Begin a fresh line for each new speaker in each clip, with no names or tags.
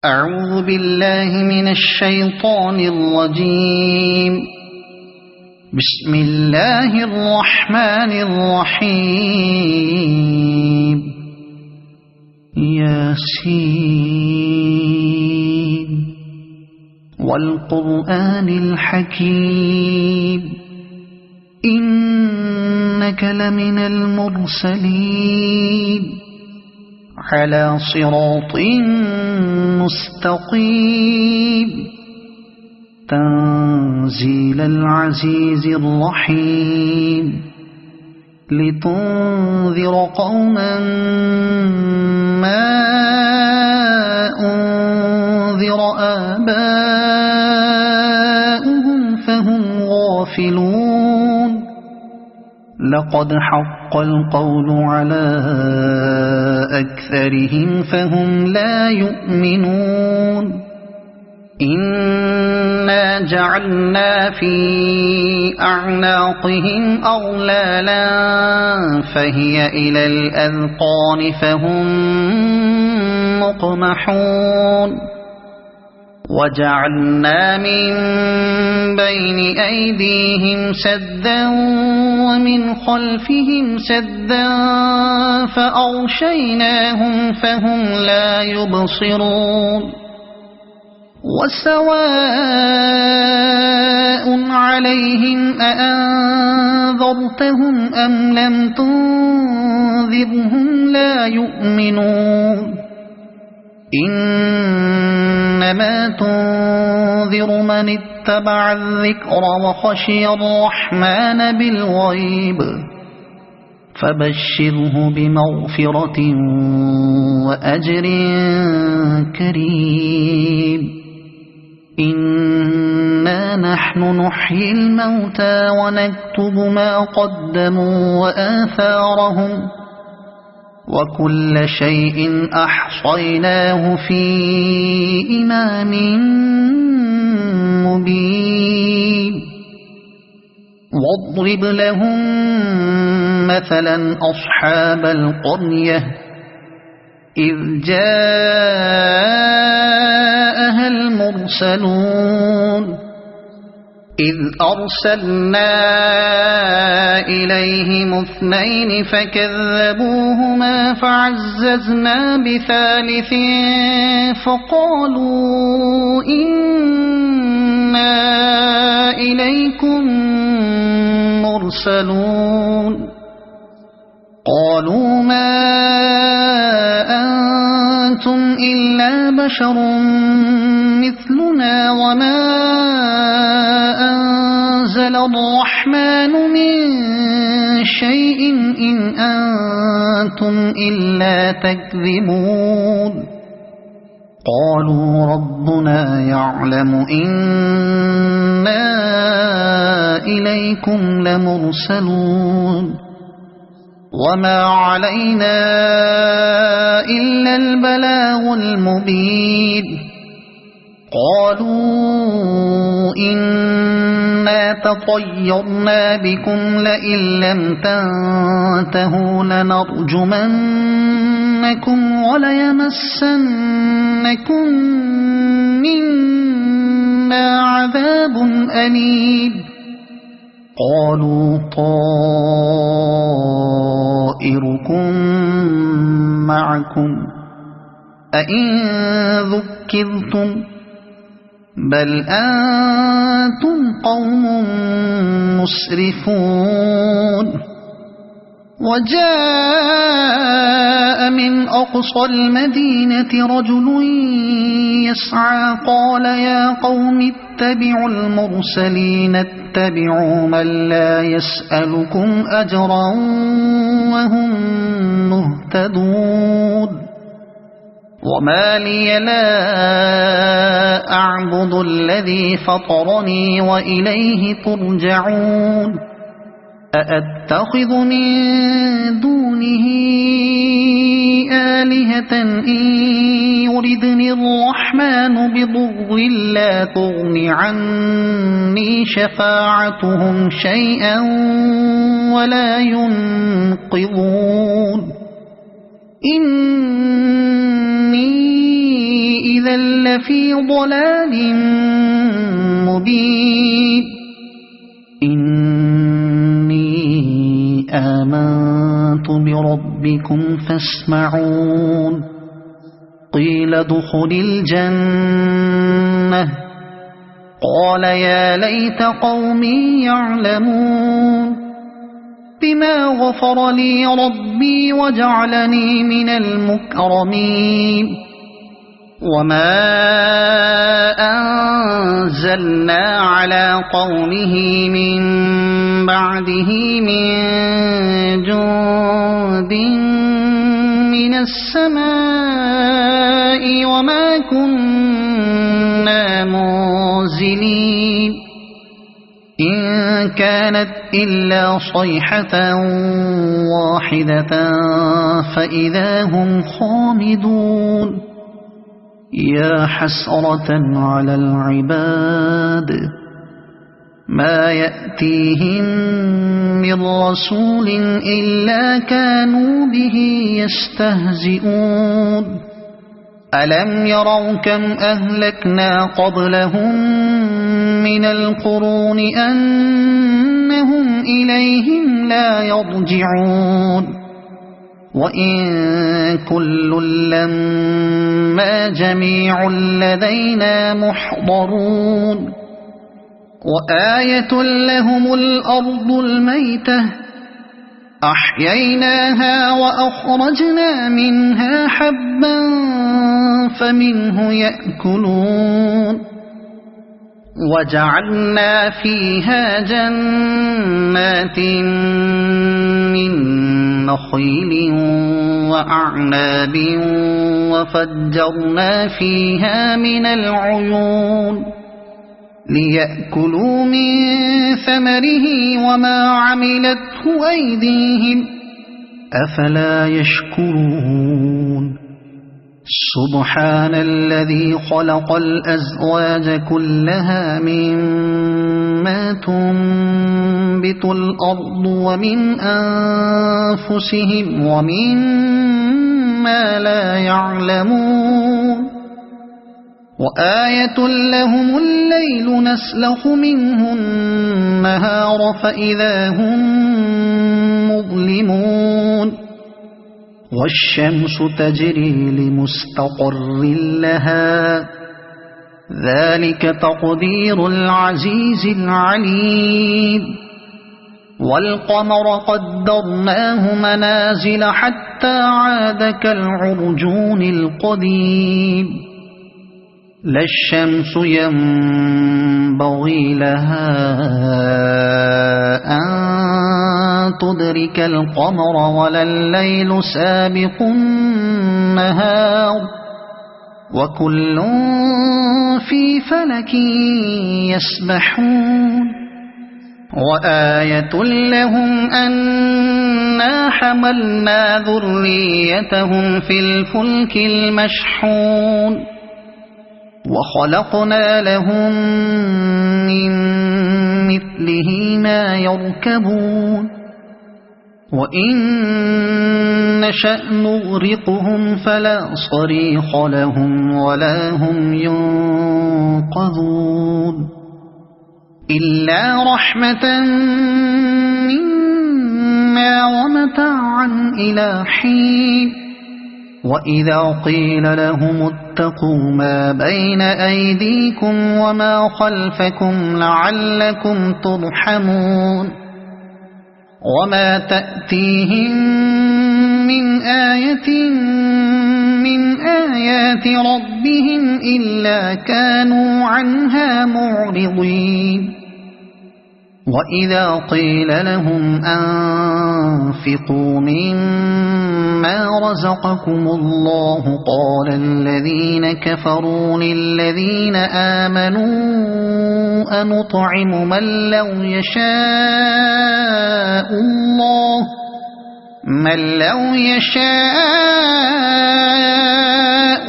أعوذ بالله من الشيطان الرجيم. بسم الله الرحمن الرحيم. ياسين والقرآن الحكيم إنك لمن المرسلين على صراط مستقيم تنزيل العزيز الرحيم لتنذر قوما ما أنذر آباؤهم فهم غافلون. لقد حق القول على أكثرهم فهم لا يؤمنون. إنا جعلنا في أعناقهم أغلالا فهي إلى الأذقان فهم مقمحون. وجعلنا من بين أيديهم سدا ومن خلفهم سدا فأغشيناهم فهم لا يبصرون. وسواء عليهم أأنذرتهم أم لم تنذرهم لا يؤمنون. إنما تنذر من اتبع الذكر وخشي الرحمن بالغيب فبشره بمغفرة وأجر كريم. إنا نحن نحيي الموتى ونكتب ما قدموا وآثارهم وكل شيء أحصيناه في إمام مبين. واضرب لهم مثلا أصحاب القرية إذ جاءها المرسلون إذ أرسلنا إليهم اثنين فكذبوهما فعززنا بثالث فقالوا إنا إليكم مرسلون. قالوا ما أنتم إلا بشر مثلنا وما أنزل الرحمن من شيء إن أنتم إلا تكذبون. قالوا ربنا يعلم إنا إليكم لمرسلون وما علينا إلا البلاغ المبين. قالوا إنا تطيرنا بكم لئن لم تنتهوا لنرجمنكم وليمسنكم منا عذاب أليم. قالوا طائركم معكم أئن ذكرتم بل أنتم قوم مسرفون. وجاء من أقصى المدينة رجل يسعى قال يا قوم اتبعوا المرسلين اتبعوا من لا يسألكم أجرا وهم مهتدون. وما لي لا أعبد الذي فطرني وإليه ترجعون. أأتخذ من دونه آلهة إن يردني الرحمن بضر لا تغن عني شفاعتهم شيئا ولا ينقذون. إني إذا لفي ضلال مبين إني آمنت بربكم فاسمعون قيل ادخل الجنة قال يا ليت قومي يعلمون بما غفر لي ربي وجعلني من المكرمين وما أنزلنا على قومه من بعده من جند من السماء وما كنا منزلين إن كانت إلا صيحة واحدة فإذا هم خامدون يا حسرة على العباد ما يأتيهم من رسول إلا كانوا به يستهزئون ألم يروا كم أهلكنا قبلهم من القرون أنهم إليهم لا يرجعون وإن كل لما جميع لدينا محضرون وآية لهم الأرض الميتة أحييناها وأخرجنا منها حبا فمنه يأكلون وجعلنا فيها جنات من نخيل وأعناب وفجرنا فيها من العيون ليأكلوا من ثمره وما عملته أيديهم أفلا يشكرون سبحان الذي خلق الأزواج كلها مما تنبت الأرض ومن أنفسهم ومما لا يعلمون وآية لهم الليل نسلخ منه النهار فإذا هم مظلمون والشمس تجري لمستقر لها ذلك تقدير العزيز العليم والقمر قدرناه منازل حتى عاد كالعرجون القديم لا الشمس ينبغي لها أن تدرك القمر ولا الليل سابق النهار وكل في فلك يسبحون وآية لهم أنا حملنا ذريتهم في الفلك المشحون وخلقنا لهم من مثله ما يركبون وإن نشأ نغرقهم فلا صريخ لهم ولا هم ينقذون إلا رحمة منا ومتاعا إلى حين وإذا قيل لهم اتقوا ما بين أيديكم وما خلفكم لعلكم ترحمون وما تأتيهم من آية من آيات ربهم إلا كانوا عنها معرضين وإذا قيل لهم أنفقوا مما رزقكم الله قال الذين كفروا للذين آمنوا أنطعم من لو يشاء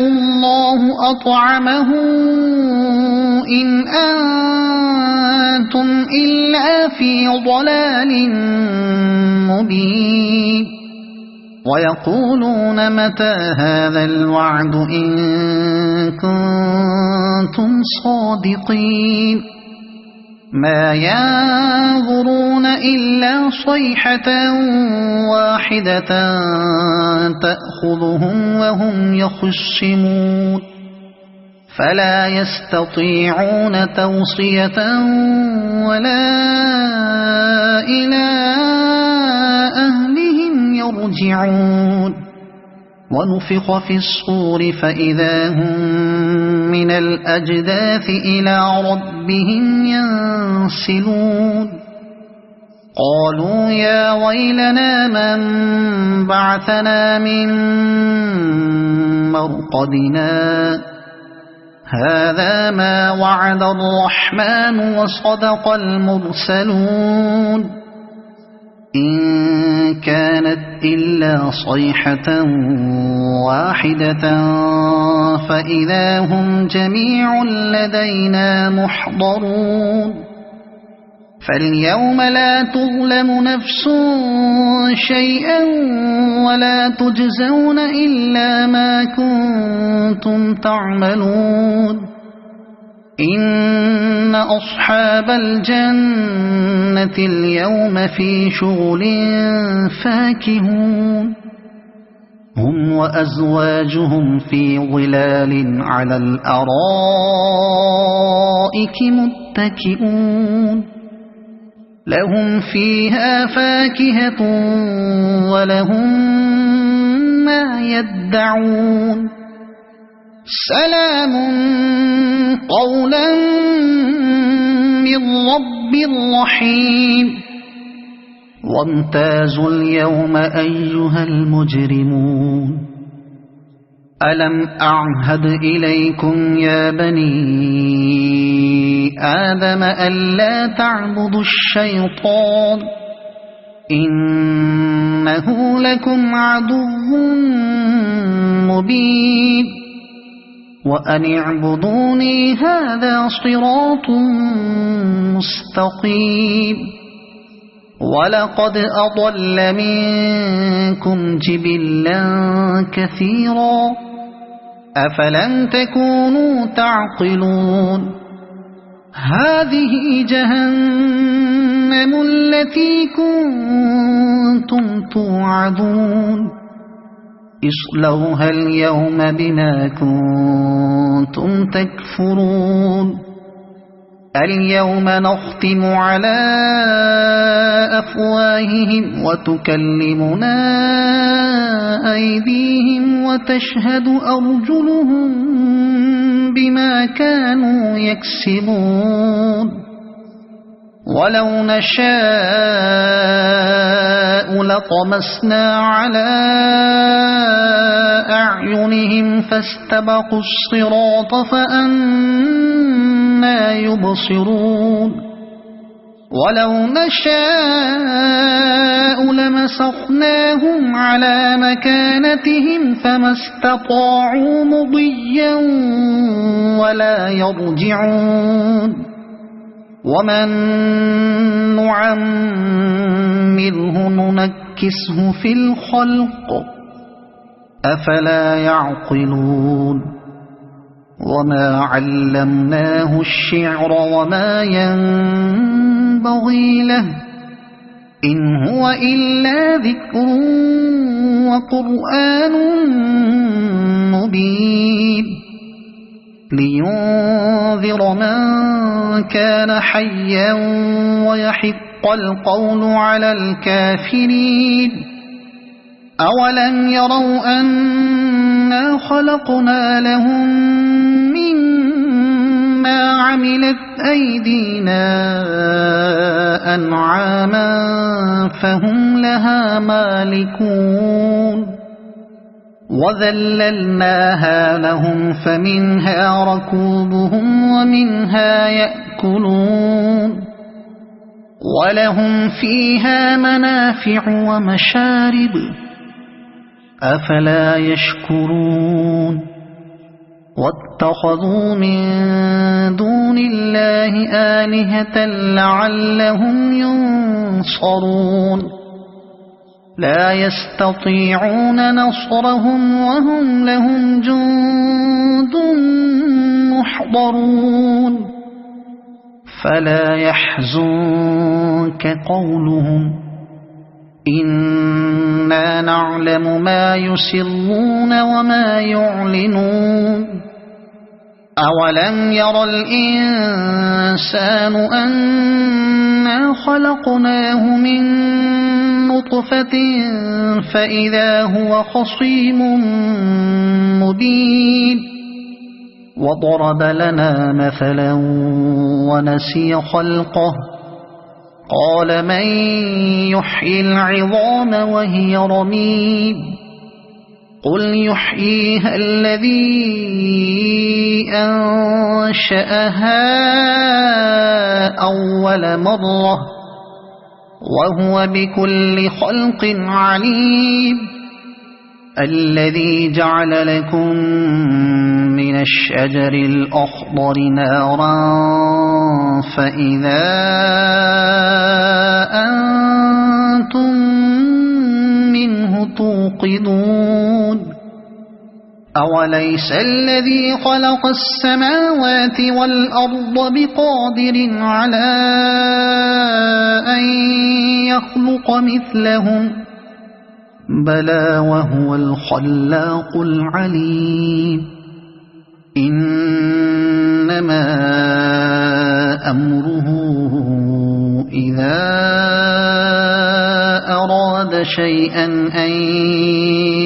الله أطعمه إن أنتم إلا في ضلال مبين ويقولون متى هذا الوعد إن كنتم صادقين ما ينظرون إلا صيحة واحدة تأخذهم وهم يخصمون فلا يستطيعون توصية ولا إلى أهلهم يرجعون ونفخ في الصور فإذا هم من الأجداث إلى ربهم ينسلون قالوا يا ويلنا من بعثنا من مرقدنا هذا ما وعد الرحمن وصدق المرسلون إن كانت إلا صيحة واحدة فإذا هم جميع لدينا محضرون فاليوم لا تظلم نفس شيئا ولا تجزون إلا ما كنتم تعملون إن أصحاب الجنة اليوم في شغل فاكهون هم وأزواجهم في ظلال على الأرائك متكئون لهم فيها فاكهة ولهم ما يدعون سلام قولا من رب رحيم وامتازوا اليوم أيها المجرمون ألم أعهد إليكم يا بني آدم ألا تعبدوا الشيطان إنه لكم عدو مبين وأن اعبدوني هذا صراط مستقيم ولقد أضل منكم جبلا كثيرا أفلم تكونوا تعقلون هذه جهنم التي كنتم توعدون اصلوها اليوم بما كنتم تكفرون اليوم نختم على أفواههم وتكلمنا أيديهم وتشهد أرجلهم بما كانوا يكسبون ولو نشاء لطمسنا على أعينهم فاستبقوا الصراط فأنى يبصرون ولو نشاء لمسخناهم على مكانتهم فما استطاعوا مضيا ولا يرجعون ومن نعمره ننكسه في الخلق أفلا يعقلون وما علمناه الشعر وما ينبغي له إن هو إلا ذكر وقرآن مبين لينذر من كان حيا ويحق القول على الكافرين أولم يروا أنا خلقنا لهم مما عملت أيدينا أنعاما فهم لها مالكون وذللناها لهم فمنها ركوبهم ومنها يأكلون ولهم فيها منافع ومشارب أفلا يشكرون واتخذوا من دون الله آلهة لعلهم ينصرون لا يستطيعون نصرهم وهم لهم جند محضرون فلا يحزنك قولهم إنا نعلم ما يسرون وما يعلنون أولم ير الإنسان أنا خلقناه من نطفة فإذا هو خصيم مبين وضرب لنا مثلا ونسي خلقه قال من يحيي العظام وهي رميم قل يحييها الذي أنشأها أول مرة وهو بكل خلق عليم الذي جعل لكم من الشجر الأخضر نارا فإذا أنتم منه توقدون أوليس الذي خلق السماوات والأرض بقادر على أن يخلق مثلهم بلى وهو الخلاق العليم إنما أمره إذا أراد شيئا أن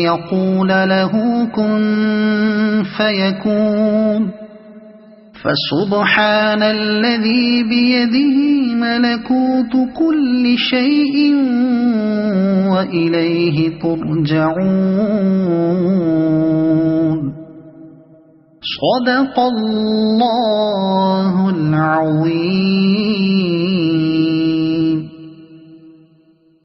يقول له كن فيكون فسبحان الذي بيده ملكوت كل شيء وإليه ترجعون صدق الله العظيم.